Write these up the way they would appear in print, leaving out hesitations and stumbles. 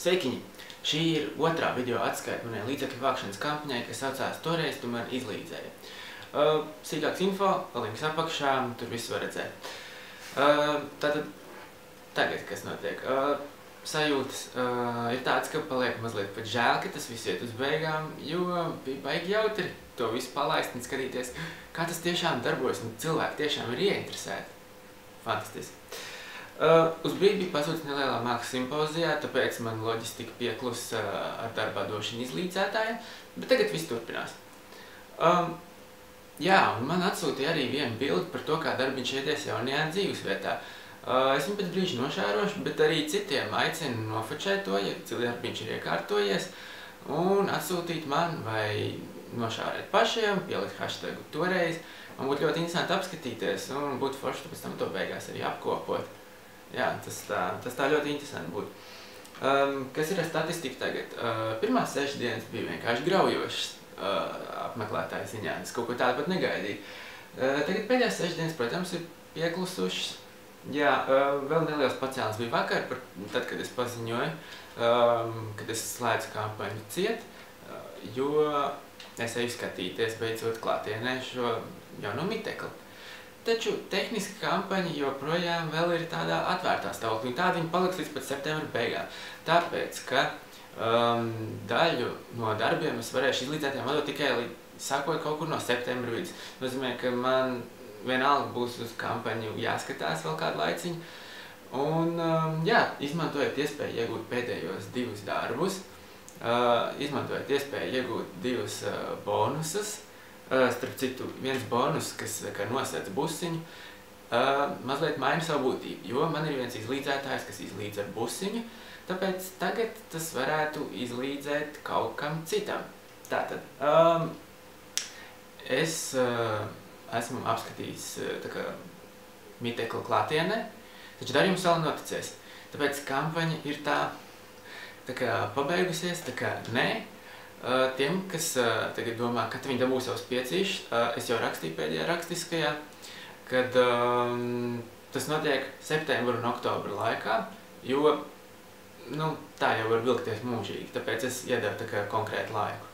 Sveikiņi! Šī ir otrā video atskaita manai līdzekļu vākšanas kampaņai, kas saucās Toreiz tu man izlīdzēji. Sīkāks info, links apakšā, tur viss var redzēt. Tātad, tagad, kas notiek? Sajūtas ir tāds, ka paliek mazliet pat žēl, ka tas viss iet uz beigām, jo bija baigi jautri to visu palaist un skatīties, kā tas tiešām darbojas un cilvēki tiešām ir ieinteresēti. Fantastiski. Uz brīdi bija pazūdis nelielā mākslas simpozijā, tāpēc man loģistika pieklus ar darbā došanu izlīdzētājiem, bet tagad viss turpinās. Jā, un man atsūtīja arī vienu bildi par to, kā darbiņš iedies jaunajā dzīvesvietā. Es viņu pēc brīža nošērošu, bet arī citiem aicinu nofočēt to, ja darbiņš ir iekārtojies, un atsūtīt man vai nošārēt pašiem, pielikt hashtagu toreiz. Man būtu ļoti interesanti apskatīties, un būtu forši pēc tam to beigās arī apkopot. Jā, tas tā ļoti interesanti būtu. Kas ir ar statistiku tagad? Pirmās 6 dienas bija vienkārši graujošas apmeklētāju ziņā. Es kaut ko tādu pat negaidīju. Tagad pēdējās 6 dienas, protams, ir pieklusušas. Jā, vēl neliels pacēlis bija vakar, tad, kad es paziņoju, kad es slēdzu kampaņu ciet, jo es eju skatīties beidzot klātienē šo jauno mitekli. Taču tehniski kampaņa joprojām vēl ir tādā atvērtā stāvoklī, un tāda viņa paliks līdz pat septembra beigām. Tāpēc, ka daļu no darbiem es varēšu izlīdzētājiem atdot tikai sākot kaut kur no septembra vidus. Nozīmē, ka man vienalga būs uz kampaņu jāskatās vēl kādu laiciņu. Un, jā, izmantojiet iespēju iegūt pēdējos 2 darbus, izmantojiet iespēju iegūt 2 bonusus. Starp citu, viens bonus, kas nosēdz busiņu, mazliet maina savu būtību, jo man ir viens izlīdzētājs, kas izlīdz ar busiņu, tāpēc tagad tas varētu izlīdzēt kaut kam citam. Tātad, es esmu apskatījis mitekli klātienē, taču darījums vēl noticēs, tāpēc kampaņa ir tā kā pabeigusies, tā kā nē. Tiem, kas tagad domā, kad viņi dabūs savus piecīšus, es jau rakstīju pēdējā rakstiskajā, kad tas notiek septembra un oktobra laikā, jo tā jau var vilkties mūžīgi, tāpēc es iedevu tā kā konkrētu laiku.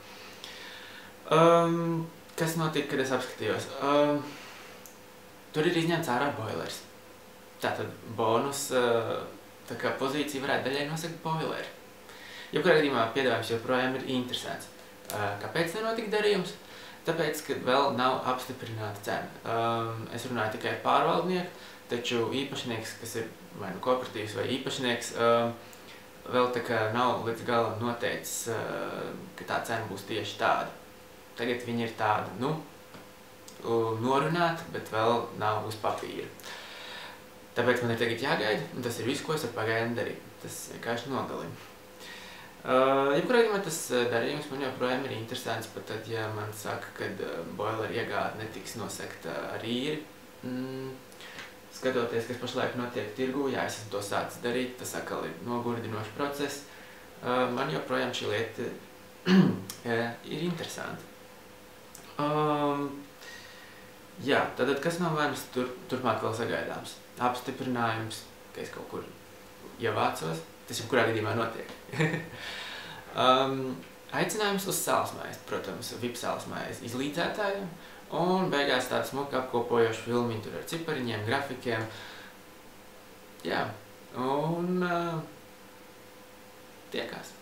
Kas notika, kad es apskatījos? Tur ir izņemts ārā boilers. Tātad bonus pozīcija varētu daļai nosakt boileri. Jebkurā gadījumā piedāvājums joprojām ir interesants. Kāpēc nenotika darījums? Tāpēc, ka vēl nav apstiprināta cena. Es runāju tikai ar pārvaldnieku, taču īpašnieks, kas ir vai nu kooperatīvs vai īpašnieks, vēl tā kā nav līdz galam noteicis, ka tā cena būs tieši tāda. Tagad viņa ir tāda, norunāta, bet vēl nav uz papīra. Tāpēc man ir tagad jāgaida, un tas ir viss, ko es ar pagaidām darīju. Tas vienkārši nogalina. Jebkurā gadījumā tas darījums man joprojām ir interesants, pat tad, ja man saka, ka boileru iegāde netiks nosegta ar īri. Skatoties, kas pašlaik notiek tirgū, jā, es esmu to sācis darīt, tas atkal ir nogurdinošs process. Man joprojām šī lieta ir interesanta. Jā, tātad kas no manis turpmāk vēl sagaidāms? Apstiprinājums, ka es kaut kur ievācos. Tas jebkurā gadījumā notiek. Aicinājums uz sālsmaizi, protams, VIP sālsmaizi izlīdzētājiem, un beigās tāda smuka apkopojoša filmiņa tur ar cipariņiem, grafikiem. Jā, un tiekās.